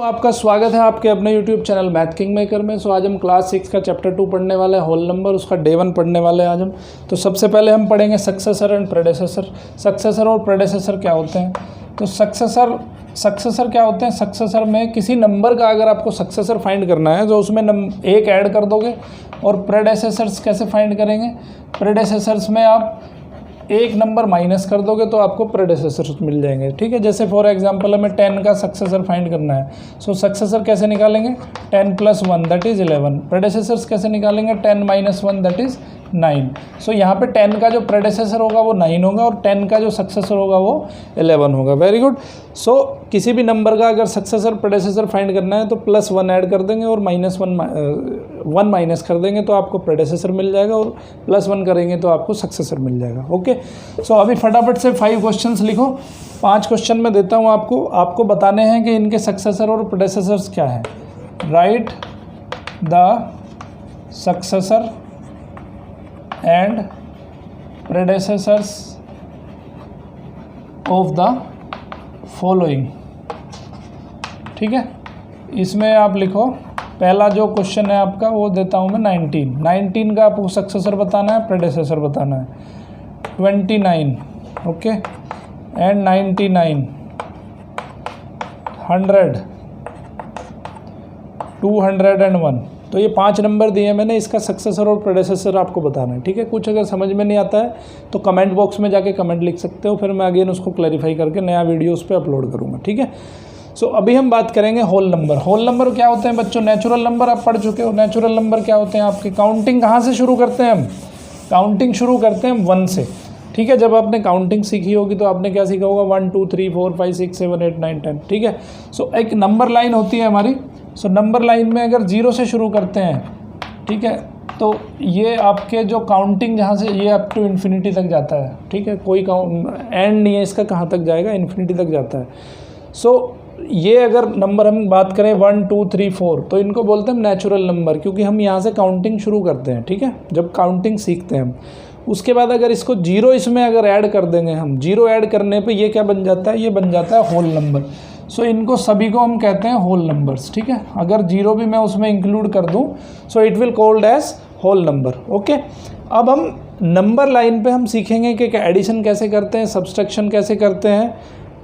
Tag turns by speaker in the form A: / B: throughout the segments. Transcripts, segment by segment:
A: आपका स्वागत है आपके अपने YouTube channel math king maker में। आज हम क्लास 6 का चैप्टर 2 पढ़ने वाले हैं, होल नंबर, उसका डे 1 पढ़ने वाले हैं आज हम। तो सबसे पहले हम पढ़ेंगे सक्सेसर एंड प्रेडेसेसर। सक्सेसर और प्रेडेसेसर क्या होते हैं? तो सक्सेसर क्या होते हैं? सक्सेसर में किसी नंबर का अगर आपको सक्सेसर फाइंड करना है तो उसमें एक ऐड कर दोगे। और प्रेडेसेसर्स कैसे फाइंड करेंगे? प्रेडेसेसर्स में आप एक नंबर माइनस कर दोगे तो आपको प्रेडेसेसर्स मिल जाएंगे। ठीक है, जैसे फॉर एग्जांपल हमें 10 का सक्सेसर फाइंड करना है। सो सक्सेसर कैसे निकालेंगे? 10 + 1 दैट इज़ 11। प्रेडेसेसर्स कैसे निकालेंगे? 10 - 1 दैट इज़ 9। सो यहाँ पे 10 का जो प्रेडेसेसर होगा वो 9 होगा और 10 का जो सक्सेसर होगा वो 11 होगा। Very good. सो किसी भी नंबर का अगर सक्सेसर प्रेडेसेसर फाइंड करना है तो +1 ऐड कर देंगे और -1 माइनस कर देंगे तो आपको प्रेडेसेसर मिल जाएगा और +1 करेंगे तो आपको सक्सेसर मिल जाएगा। ओके, सो अभी फटाफट से 5 क्वेश्चंस लिखो। 5 क्वेश्चन मैं देता हूँ आपको बताने हैं कि इनके सक्सेसर और प्रेडेसेसर्स क्या है। Right the successor and predecessors of the following. ठीक है, इसमें आप लिखो। पहला जो क्वेश्चन है आपका वो देता हूँ मैं 19 का आपको सक्सेसर बताना है, प्रेडेसेसर बताना है। 29 ओके एंड 99, 100, 201। तो ये 5 नंबर दिए मैंने, इसका सक्सेसर और प्रेडेसेसर आपको बताना है। ठीक है, कुछ अगर समझ में नहीं आता है तो कमेंट बॉक्स में जाके कमेंट लिख सकते हो, फिर मैं अगेन उसको क्लैरिफाई करके नया वीडियो उस पर अपलोड करूँगा। ठीक है, सो अभी हम बात करेंगे होल नंबर। होल नंबर क्या होते हैं बच्चों? नेचुरल नंबर आप पढ़ चुके हो। नेचुरल नंबर क्या होते हैं आपके? काउंटिंग कहाँ से शुरू करते हैं हम? काउंटिंग शुरू करते हैं 1 से। ठीक है, जब आपने काउंटिंग सीखी होगी तो आपने क्या सीखा होगा? 1 2 3 4 5 6 7 8 9 10। ठीक है, सो एक नंबर लाइन होती है हमारी। सो नंबर लाइन में अगर 0 से शुरू करते हैं, ठीक है, तो ये आपके जो काउंटिंग जहाँ से ये अप टू इन्फिनिटी तक जाता है। ठीक है, कोई एंड नहीं है इसका, कहाँ तक जाएगा? इन्फिनिटी तक जाता है। सो ये अगर नंबर हम बात करें 1 2 3 4 तो इनको बोलते हैं नेचुरल नंबर, क्योंकि हम यहाँ से काउंटिंग शुरू करते हैं। ठीक है, जब काउंटिंग सीखते हैं हम, उसके बाद अगर इसको 0 इसमें अगर ऐड कर देंगे हम, 0 ऐड करने पे ये क्या बन जाता है? ये बन जाता है होल नंबर। सो इनको सभी को हम कहते हैं होल नंबर्स। ठीक है, अगर 0 भी मैं उसमें इंक्लूड कर दूं so it will called as whole number. Okay, अब हम नंबर लाइन पे हम सीखेंगे कि एडिशन कैसे करते हैं, सब्सट्रैक्शन कैसे करते हैं,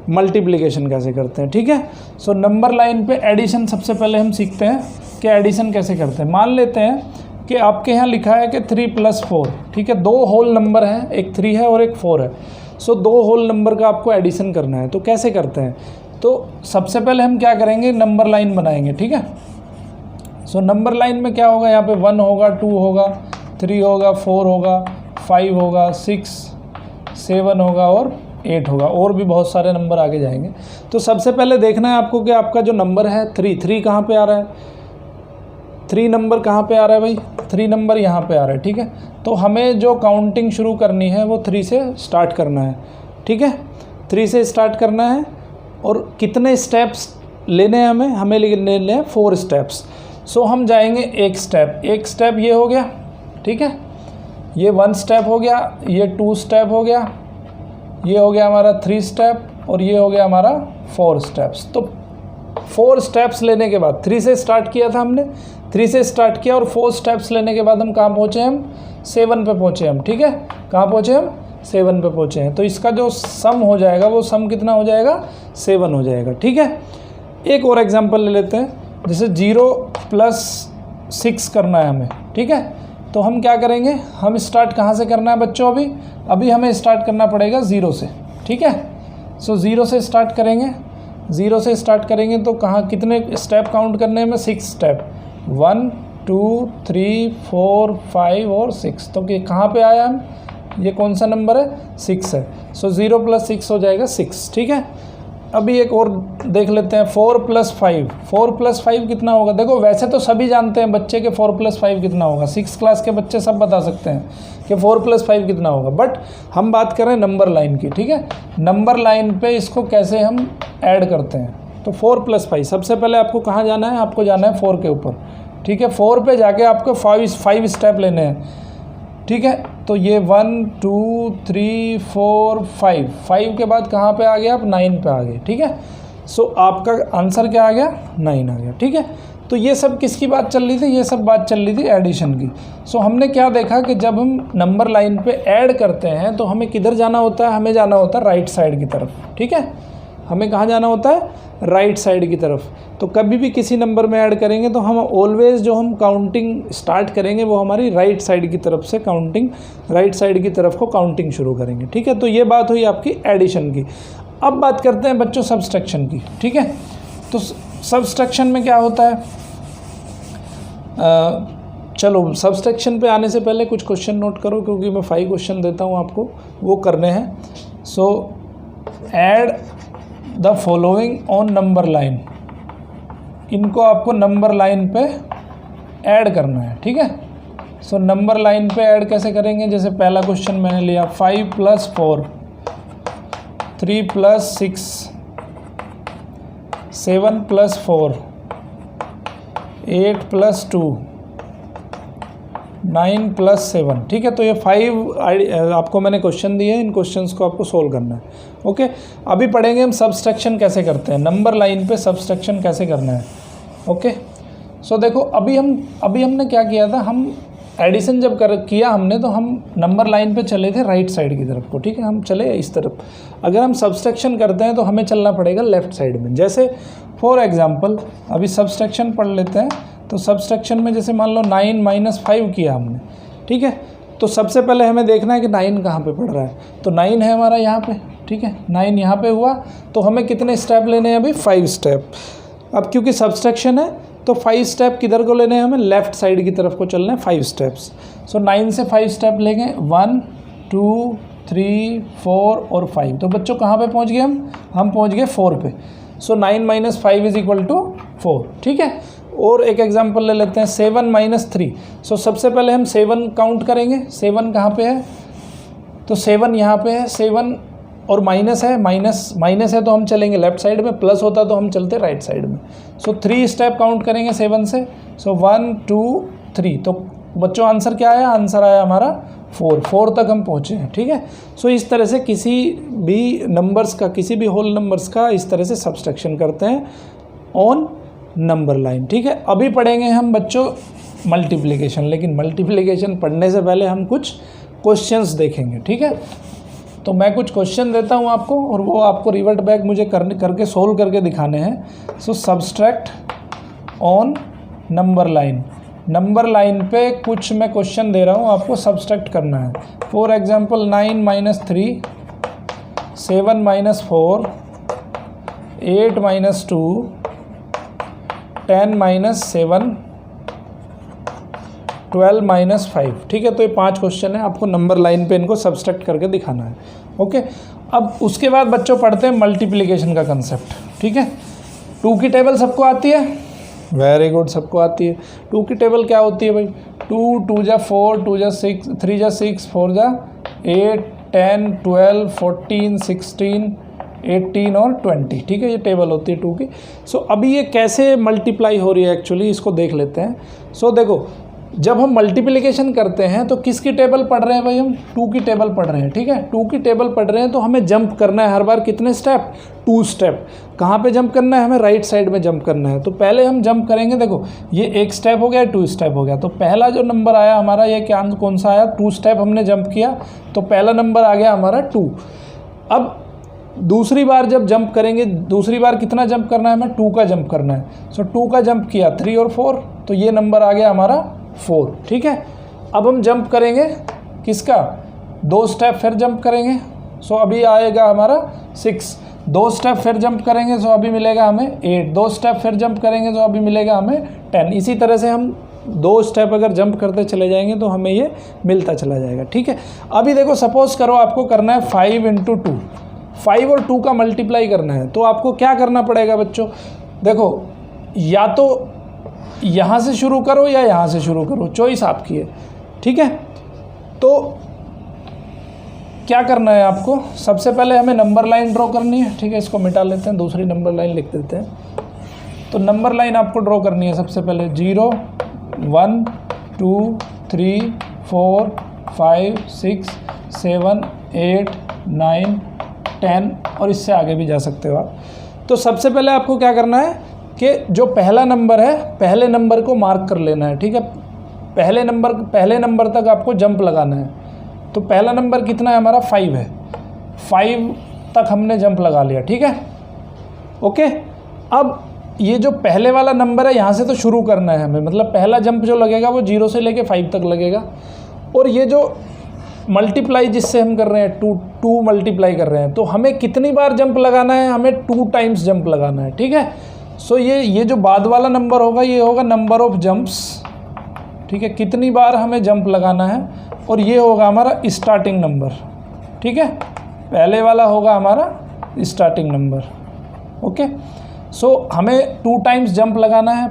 A: मल्टीप्लिकेशन कैसे करते हैं। ठीक है, सो नंबर लाइन पे एडिशन सबसे पहले हम सीखते हैं कि एडिशन कैसे करते हैं। मान लेते हैं कि आपके यहाँ लिखा है कि 3 + 4। ठीक है, 2 होल नंबर हैं, एक 3 है और एक 4 है। सो 2 होल नंबर का आपको एडिशन करना है, तो कैसे करते हैं? तो सबसे पहले हम क्या करेंगे? नंबर लाइन बनाएंगे। ठीक है, सो नंबर लाइन में क्या होगा? यहाँ पे 1 होगा, 2 होगा, 3 होगा, 4 होगा, 5 होगा, 6 7 होगा और 8 होगा, और भी बहुत सारे नंबर आगे जाएंगे। तो सबसे पहले देखना है आपको कि आपका जो नंबर है 3 कहाँ पे आ रहा है? 3 नंबर कहाँ पे आ रहा है भाई? 3 नंबर यहाँ पे आ रहा है। ठीक है, तो हमें जो काउंटिंग शुरू करनी है वो 3 से स्टार्ट करना है। ठीक है, 3 से स्टार्ट करना है। और कितने स्टेप्स लेने हैं हमें? हमें लेने हैं 4 स्टेप्स। सो हम जाएंगे एक स्टेप ये हो गया। ठीक है, ये 1 स्टेप हो गया, ये 2 स्टेप हो गया, ये हो गया हमारा 3 स्टेप और ये हो गया हमारा 4 स्टेप्स। तो 4 स्टेप्स लेने के बाद 3 से स्टार्ट किया था हमने, 3 से स्टार्ट किया और 4 स्टेप्स लेने के बाद हम कहाँ पहुँचे? हम 7 पे पहुँचे हम। ठीक है, कहाँ पहुँचे हम? 7 पे पहुँचे हैं। तो इसका जो सम हो जाएगा वो सम कितना हो जाएगा? 7 हो जाएगा। ठीक है, एक और एग्जांपल ले लेते हैं, जैसे 0 + 6 करना है हमें। ठीक है, तो हम क्या करेंगे? हम स्टार्ट कहाँ से करना है बच्चों? अभी हमें स्टार्ट करना पड़ेगा 0 से। ठीक है, सो 0 से स्टार्ट करेंगे। 0 से स्टार्ट करेंगे तो कहाँ कितने स्टेप काउंट करने हैं? 6 स्टेप, 1 2 3 4 5 और 6। तो कहाँ पे आया हम? ये कौन सा नंबर है? 6 है। सो 0 + 6 हो जाएगा 6। ठीक है, अभी एक और देख लेते हैं, 4 + 5। 4 + 5 कितना होगा? देखो वैसे तो सभी जानते हैं बच्चे के 4 + 5 कितना होगा, 6 क्लास के बच्चे सब बता सकते हैं कि 4 + 5 कितना होगा। बट हम बात कर रहे हैं नंबर लाइन की। ठीक है, नंबर लाइन पे इसको कैसे हम ऐड करते हैं? तो 4 + 5, सबसे पहले आपको कहाँ जाना है? आपको जाना है 4 के ऊपर। ठीक है, 4 पे जाके आपको 5 स्टेप लेने हैं। ठीक है, तो ये 1 2 3 4 5 के बाद कहाँ पे आ गए आप? 9 पे आ गए। ठीक है, सो आपका आंसर क्या आ गया, 9 आ गया। ठीक है, तो ये सब किसकी बात चल रही थी, ये सब बात चल रही थी एडिशन की। सो हमने क्या देखा कि जब हम नंबर लाइन पे ऐड करते हैं तो हमें किधर जाना होता है, हमें जाना होता है राइट साइड की तरफ। ठीक है, हमें कहाँ जाना होता है, राइट साइड की तरफ। तो कभी भी किसी नंबर में ऐड करेंगे तो हम ऑलवेज जो हम काउंटिंग स्टार्ट करेंगे वो हमारी राइट साइड की तरफ से काउंटिंग, राइट साइड की तरफ को काउंटिंग शुरू करेंगे। ठीक है, तो ये बात हुई आपकी एडिशन की। अब बात करते हैं बच्चों सब्सट्रैक्शन की। ठीक है, तो सब्सट्रैक्शन में क्या होता है, चलो सब्सट्रैक्शन पे आने से पहले कुछ क्वेश्चन नोट करो, क्योंकि मैं 5 क्वेश्चन देता हूँ आपको, वो करने हैं। सो add the following on number line, इनको आपको नंबर लाइन पे ऐड करना है। ठीक है, सो नंबर लाइन पे ऐड कैसे करेंगे, जैसे पहला क्वेश्चन मैंने लिया 5 + 4, 3 + 6, 7 + 4, 8 + 2, 9 + 7। ठीक है, तो ये 5 आपको मैंने क्वेश्चन दिए हैं, इन क्वेश्चंस को आपको सोल्व करना है। ओके, अभी पढ़ेंगे हम सब्सट्रैक्शन कैसे करते हैं, नंबर लाइन पे सब्सट्रैक्शन कैसे करना है। ओके, सो देखो अभी हमने क्या किया था, हम एडिशन जब किया हमने तो हम नंबर लाइन पे चले थे राइट साइड की तरफ को। ठीक है, हम चले इस तरफ। अगर हम सब्सट्रैक्शन करते हैं तो हमें चलना पड़ेगा लेफ़्ट साइड में। जैसे फॉर एग्जांपल अभी सब्सट्रैक्शन पढ़ लेते हैं, तो सब्सट्रैक्शन में जैसे मान लो 9 - 5 किया हमने। ठीक है, तो सबसे पहले हमें देखना है कि 9 कहाँ पे पड़ रहा है, तो 9 है हमारा यहाँ पे। ठीक है, 9 यहाँ पे हुआ, तो हमें कितने स्टेप लेने हैं अभी, 5 स्टेप। अब क्योंकि सब्सट्रैक्शन है तो 5 स्टेप किधर को लेने हैं हमें, लेफ़्ट साइड की तरफ को चलना है, 5 स्टेप्स। सो 9 से 5 स्टेप लेंगे, 1 2 3 4 और 5। तो बच्चों कहाँ पे पहुँच गए हम पहुँच गए 4 पे। सो 9 - 5 = 4। ठीक है, और एक एग्जांपल ले लेते हैं 7 - 3। सो सबसे पहले हम 7 काउंट करेंगे, 7 कहाँ पे है, तो 7 यहाँ पे है, 7 और माइनस है तो हम चलेंगे लेफ्ट साइड में, प्लस होता तो हम चलते राइट साइड में। सो 3 स्टेप काउंट करेंगे 7 से। सो 1 2 3, तो बच्चों आंसर क्या आया, आंसर आया हमारा 4 तक हम पहुँचे हैं। ठीक है, सो इस तरह से किसी भी नंबर्स का, किसी भी होल नंबर्स का इस तरह से सब्सट्रैक्शन करते हैं ऑन नंबर लाइन। ठीक है, अभी पढ़ेंगे हम बच्चों मल्टीप्लिकेशन, लेकिन मल्टीप्लिकेशन पढ़ने से पहले हम कुछ क्वेश्चंस देखेंगे। ठीक है, तो मैं कुछ क्वेश्चन देता हूँ आपको और वो आपको रिवर्ट बैक मुझे करके सोल्व करके दिखाने हैं। So subtract on number line, number line पे कुछ मैं क्वेश्चन दे रहा हूँ, आपको सब्सट्रैक्ट करना है। For example 9 - 3, 7 - 4, 8 - 2, 10 - 7, 12 - 5। ठीक है, तो ये 5 क्वेश्चन है, आपको नंबर लाइन पे इनको सब्सट्रैक्ट करके दिखाना है। ओके, अब उसके बाद बच्चों पढ़ते हैं मल्टीप्लिकेशन का कंसेप्ट। ठीक है, 2 की टेबल सबको आती है, वेरी गुड, सबको आती है। 2 की टेबल क्या होती है भाई, 2 2 जा 4, 2 जा 6, 3 जा 6, 4 जा 8, 10 12 14 16 18 और 20। ठीक है, ये टेबल होती है 2 की। सो अभी ये कैसे मल्टीप्लाई हो रही है एक्चुअली, इसको देख लेते हैं। सो देखो, जब हम मल्टीप्लिकेशन करते हैं तो किसकी टेबल पढ़ रहे हैं भाई, हम 2 की टेबल पढ़ रहे हैं। ठीक है, 2 की टेबल पढ़ रहे हैं तो हमें जंप करना है हर बार, कितने स्टेप, 2 स्टेप। कहाँ पे जंप करना है, हमें राइट साइड में जंप करना है। तो पहले हम जंप करेंगे, देखो ये 1 स्टेप हो गया, 2 स्टेप हो गया, तो पहला जो नंबर आया हमारा, ये क्या कौन सा आया, 2 स्टेप हमने जंप किया, तो पहला नंबर आ गया हमारा 2। अब दूसरी बार जब जंप करेंगे, दूसरी बार कितना जंप करना है हमें, 2 का जंप करना है। सो 2 का जंप किया, 3 और 4, तो ये नंबर आ गया हमारा 4। ठीक है, अब हम जंप करेंगे किसका, 2 स्टेप फिर जंप करेंगे। सो अभी आएगा हमारा 6, 2 स्टेप फिर जंप करेंगे, सो अभी मिलेगा हमें 8, 2 स्टेप फिर जंप करेंगे, तो अभी मिलेगा हमें 10। इसी तरह से हम 2 स्टेप अगर जंप करते चले जाएंगे तो हमें ये मिलता चला जाएगा। ठीक है, अभी देखो सपोज करो आपको करना है 5 × 2, 5 और 2 का मल्टीप्लाई करना है, तो आपको क्या करना पड़ेगा बच्चों, देखो या तो यहाँ से शुरू करो या यहाँ से शुरू करो, चॉइस आपकी है। ठीक है, तो क्या करना है आपको, सबसे पहले हमें नंबर लाइन ड्रॉ करनी है। ठीक है, इसको मिटा लेते हैं, दूसरी नंबर लाइन लिख देते हैं। तो नंबर लाइन आपको ड्रॉ करनी है सबसे पहले, 0 1 2 3 4 5 6 7 8 9 10, और इससे आगे भी जा सकते हो आप। तो सबसे पहले आपको क्या करना है कि जो पहला नंबर है, पहले नंबर को मार्क कर लेना है, ठीक है। पहले नंबर तक आपको जंप लगाना है। तो पहला नंबर कितना है हमारा, 5 है। 5 तक हमने जंप लगा लिया, ठीक है, ओके। अब ये जो पहले वाला नंबर है यहाँ से तो शुरू करना है हमें, मतलब पहला जंप जो लगेगा वो 0 से लेके 5 तक लगेगा। और ये जो मल्टीप्लाई जिससे हम कर रहे हैं, 2 मल्टीप्लाई कर रहे हैं, तो हमें कितनी बार जंप लगाना है, हमें 2 टाइम्स जंप लगाना है, ठीक है। सो ये जो बाद वाला नंबर होगा ये होगा नंबर ऑफ जंप्स, ठीक है, कितनी बार हमें जंप लगाना है। और ये होगा हमारा स्टार्टिंग नंबर, ठीक है, पहले वाला होगा हमारा स्टार्टिंग नंबर, ओके। सो हमें 2 टाइम्स जंप लगाना है,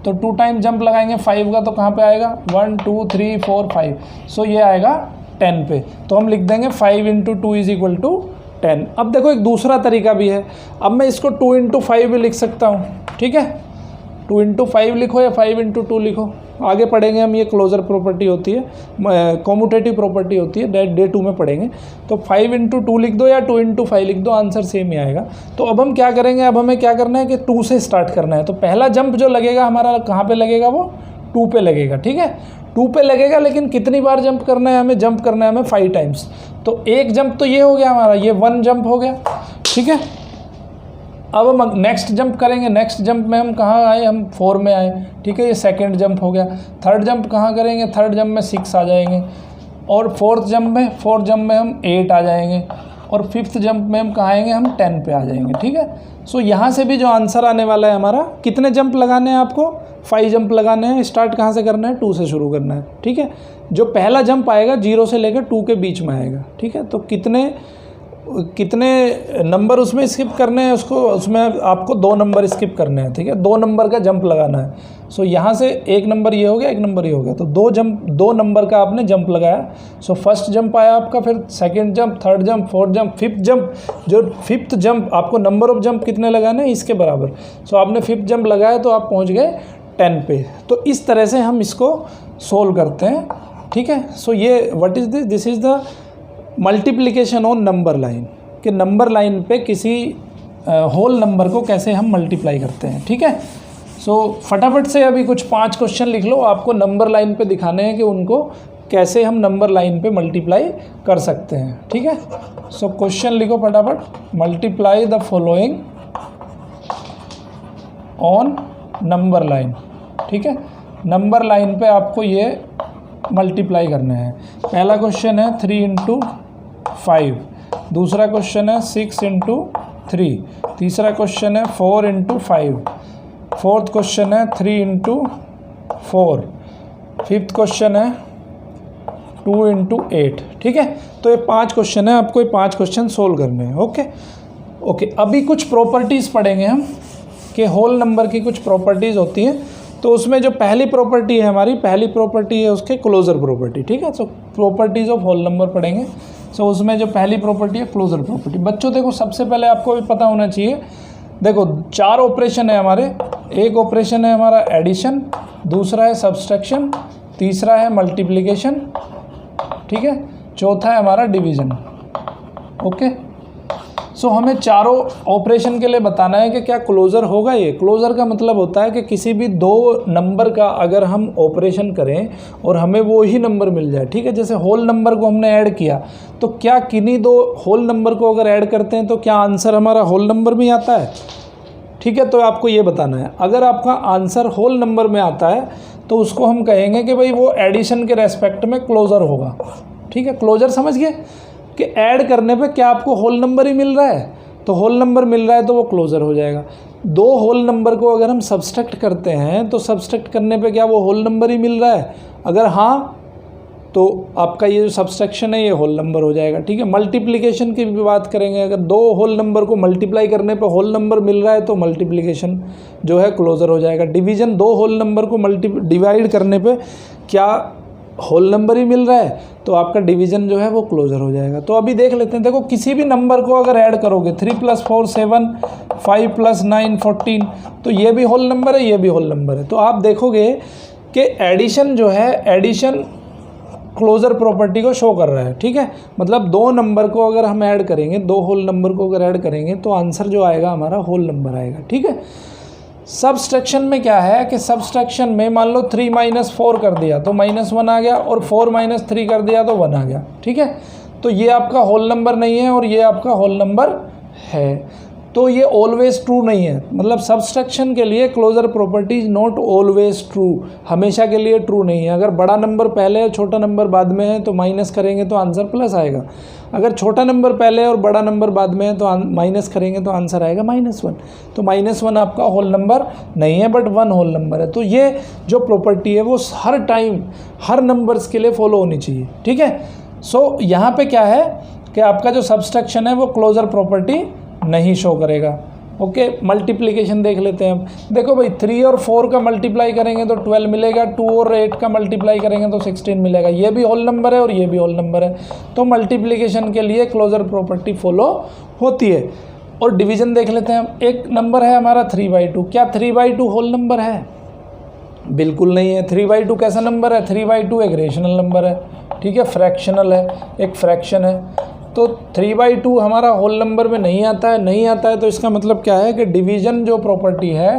A: तो 2 टाइम जंप लगाएंगे 5 का, तो कहाँ पे आएगा, 1 2 3 4 5। सो ये आएगा 10 पे। तो हम लिख देंगे 5 × 2 = 10। अब देखो एक दूसरा तरीका भी है, अब मैं इसको 2 × 5 भी लिख सकता हूँ, ठीक है। 2 × 5 लिखो या 5 × 2 लिखो, आगे पढ़ेंगे हम, ये क्लोजर प्रॉपर्टी होती है, कॉम्यूटेटिव प्रॉपर्टी होती है, डे 2 में पढ़ेंगे। तो 5 × 2 लिख दो या 2 × 5 लिख दो, आंसर सेम ही आएगा। तो अब हम क्या करेंगे, अब हमें क्या करना है कि 2 से स्टार्ट करना है। तो पहला जंप जो लगेगा हमारा कहाँ पे लगेगा, वो 2 पे लगेगा, ठीक है, 2 पे लगेगा। लेकिन कितनी बार जंप करना है हमें, जंप करना है हमें 5 टाइम्स। तो एक जंप तो ये हो गया हमारा, ये 1 जंप हो गया, ठीक है। अब हम नेक्स्ट जंप करेंगे, नेक्स्ट जंप में हम कहाँ आए, हम 4 में आए, ठीक है, ये सेकंड जंप हो गया। थर्ड जंप कहाँ करेंगे, थर्ड जंप में 6 आ जाएंगे। और फोर्थ जंप में हम 8 आ जाएंगे। और फिफ्थ जंप में हम कहाँ आएंगे, हम 10 पे आ जाएंगे, ठीक है। सो यहाँ से भी जो आंसर आने वाला है हमारा, कितने जंप लगाने हैं आपको, 5 जंप लगाने हैं। स्टार्ट कहाँ से करना है, 2 से शुरू करना है, ठीक है। जो पहला जंप आएगा 0 से लेकर 2 के बीच में आएगा, ठीक है। तो कितने नंबर उसमें स्किप करने हैं, उसमें आपको 2 नंबर स्किप करने हैं, ठीक है, 2 नंबर का जंप लगाना है। सो यहाँ से एक नंबर ये हो गया, एक नंबर ये हो गया, तो 2 नंबर का आपने जंप लगाया। सो फर्स्ट जंप आया आपका, फिर second jump, third jump, fourth jump, fifth jump. जो फिफ्थ जंप आपको नंबर ऑफ जंप कितने लगाने हैं, इसके बराबर। सो आपने फिफ्थ जंप लगाया तो आप पहुँच गए 10 पे। तो इस तरह से हम इसको सोल्व करते हैं, ठीक है। सो ये what is this is the multiplication on number line, कि नंबर लाइन पे किसी होल नंबर को कैसे हम मल्टीप्लाई करते हैं, ठीक है। सो फटाफट से अभी कुछ 5 क्वेश्चन लिख लो, आपको नंबर लाइन पे दिखाने हैं कि उनको कैसे हम नंबर लाइन पे मल्टीप्लाई कर सकते हैं, ठीक है। सो क्वेश्चन लिखो फटाफट, multiply the following on number line, ठीक है। नंबर लाइन पे आपको ये मल्टीप्लाई करने हैं। पहला क्वेश्चन है 3 × 5, दूसरा क्वेश्चन है 6 × 3, तीसरा क्वेश्चन है 4 × 5, फोर्थ क्वेश्चन है 3 × 4, फिफ्थ क्वेश्चन है 2 × 8, ठीक है। तो ये 5 क्वेश्चन है, आपको ये 5 क्वेश्चन सोल्व करने हैं, ओके। अभी कुछ प्रॉपर्टीज़ पढ़ेंगे हम, कि होल नंबर की कुछ प्रॉपर्टीज़ होती हैं। तो उसमें जो पहली प्रॉपर्टी है हमारी, पहली प्रॉपर्टी है उसके क्लोजर प्रॉपर्टी, ठीक है। सो प्रॉपर्टीज़ ऑफ होल नंबर पढ़ेंगे। सो उसमें जो पहली प्रॉपर्टी है क्लोजर प्रॉपर्टी। बच्चों देखो, सबसे पहले आपको भी पता होना चाहिए, देखो 4 ऑपरेशन है हमारे। एक ऑपरेशन है हमारा एडिशन, दूसरा है सब्सट्रैक्शन, तीसरा है मल्टीप्लिकेशन, ठीक है, चौथा है हमारा डिवीज़न, ओके। सो हमें चारों ऑपरेशन के लिए बताना है कि क्या क्लोज़र होगा। ये क्लोज़र का मतलब होता है कि किसी भी 2 नंबर का अगर हम ऑपरेशन करें और हमें वो ही नंबर मिल जाए, ठीक है। जैसे होल नंबर को हमने ऐड किया, तो क्या किन्हीं 2 होल नंबर को अगर ऐड करते हैं तो क्या आंसर हमारा होल नंबर में आता है, ठीक है। तो आपको ये बताना है, अगर आपका आंसर होल नंबर में आता है तो उसको हम कहेंगे कि भाई वो एडिशन के रेस्पेक्ट में क्लोज़र होगा, ठीक है। क्लोज़र समझ गए कि ऐड करने पे क्या आपको होल नंबर ही मिल रहा है, तो होल नंबर मिल रहा है तो वो क्लोज़र हो जाएगा। 2 होल नंबर को अगर हम सब्सट्रैक्ट करते हैं तो सब्सट्रैक्ट करने पे क्या वो होल नंबर ही मिल रहा है, अगर हाँ तो आपका ये जो सब्सट्रैक्शन है ये होल नंबर हो जाएगा, ठीक है। मल्टीप्लिकेशन की भी बात करेंगे, अगर 2 होल नंबर को मल्टीप्लाई करने पे होल नंबर मिल रहा है तो मल्टीप्लिकेशन जो है क्लोज़र हो जाएगा। डिवीज़न, 2 होल नंबर को डिवाइड करने पे क्या होल नंबर ही मिल रहा है तो आपका डिवीज़न जो है वो क्लोज़र हो जाएगा। तो अभी देख लेते हैं, देखो किसी भी नंबर को अगर ऐड करोगे 3 + 4 7, 5 + 9 14, तो ये भी होल नंबर है, ये भी होल नंबर है। तो आप देखोगे कि एडिशन जो है, एडिशन क्लोजर प्रॉपर्टी को शो कर रहा है, ठीक है। मतलब दो नंबर को अगर हम ऐड करेंगे, दो होल नंबर को अगर ऐड करेंगे तो आंसर जो आएगा हमारा होल नंबर आएगा, ठीक है। सब्सट्रैक्शन में क्या है कि सब्सट्रैक्शन में मान लो 3 - 4 कर दिया तो -1 आ गया, और 4 - 3 कर दिया तो 1 आ गया, ठीक है। तो ये आपका होल नंबर नहीं है और ये आपका होल नंबर है, तो ये ऑलवेज ट्रू नहीं है। मतलब सब्सट्रैक्शन के लिए closure property is not always true, हमेशा के लिए ट्रू नहीं है। अगर बड़ा नंबर पहले और छोटा नंबर बाद में है तो माइनस करेंगे तो आंसर प्लस आएगा। अगर छोटा नंबर पहले और बड़ा नंबर बाद में है तो माइनस करेंगे तो आंसर आएगा -1। तो -1 आपका होल नंबर नहीं है, बट 1 होल नंबर है। तो ये जो प्रॉपर्टी है वो हर टाइम हर नंबर्स के लिए फॉलो होनी चाहिए, ठीक है। सो यहाँ पे क्या है कि आपका जो सब्सट्रैक्शन है वो क्लोजर प्रॉपर्टी नहीं शो करेगा। ओके, मल्टीप्लिकेशन देख लेते हैं हम। देखो भाई 3 और 4 का मल्टीप्लाई करेंगे तो 12 मिलेगा, 2 और 8 का मल्टीप्लाई करेंगे तो 16 मिलेगा। ये भी होल नंबर है और ये भी होल नंबर है, तो मल्टीप्लिकेशन के लिए क्लोजर प्रॉपर्टी फॉलो होती है। और डिवीजन देख लेते हैं हम। एक नंबर है हमारा 3/2, क्या 3/2 होल नंबर है? बिल्कुल नहीं है। 3/2 कैसा नंबर है? 3/2 एक रेशनल नंबर है, ठीक है, फ्रैक्शनल है, एक फ्रैक्शन है। तो 3/2 हमारा होल नंबर में नहीं आता है, तो इसका मतलब क्या है कि डिवीज़न जो प्रॉपर्टी है,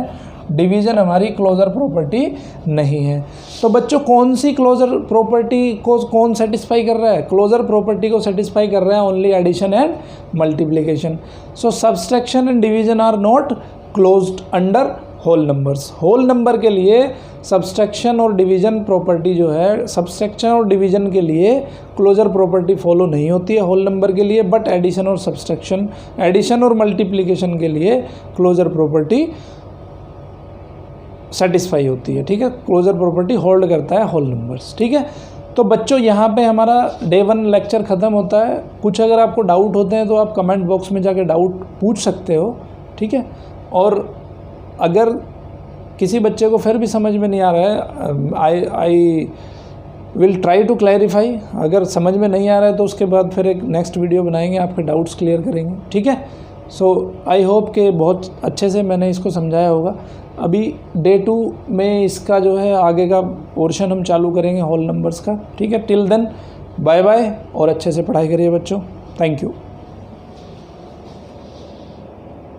A: डिवीज़न हमारी क्लोजर प्रॉपर्टी नहीं है। तो बच्चों कौन सी क्लोजर प्रॉपर्टी को कौन सेटिस्फाई कर रहा है? क्लोजर प्रॉपर्टी को सेटिस्फाई कर रहा है only addition and multiplication. So subtraction and division are not closed under whole numbers. Whole number के लिए सब्सट्रैक्शन और डिवीज़न प्रॉपर्टी जो है, सब्सट्रैक्शन और डिवीज़न के लिए क्लोजर प्रॉपर्टी फॉलो नहीं होती है होल नंबर के लिए, बट एडिशन और सब्सट्रैक्शन, एडिशन और मल्टीप्लिकेशन के लिए क्लोजर प्रॉपर्टी सेटिस्फाई होती है, ठीक है। क्लोजर प्रॉपर्टी होल्ड करता है होल नंबर्स, ठीक है। तो बच्चों यहाँ पे हमारा डे 1 लेक्चर ख़त्म होता है। कुछ अगर आपको डाउट होते हैं तो आप कमेंट बॉक्स में जाके डाउट पूछ सकते हो, ठीक है। और अगर किसी बच्चे को फिर भी समझ में नहीं आ रहा है, I will try to clarify. अगर समझ में नहीं आ रहा है तो उसके बाद फिर एक नेक्स्ट वीडियो बनाएंगे, आपके डाउट्स क्लियर करेंगे, ठीक है। सो आई होप कि बहुत अच्छे से मैंने इसको समझाया होगा। अभी डे 2 में इसका जो है आगे का पोर्शन हम चालू करेंगे होल नंबर्स का, ठीक है। टिल देन बाय बाय, और अच्छे से पढ़ाई करिए बच्चों। Thank you.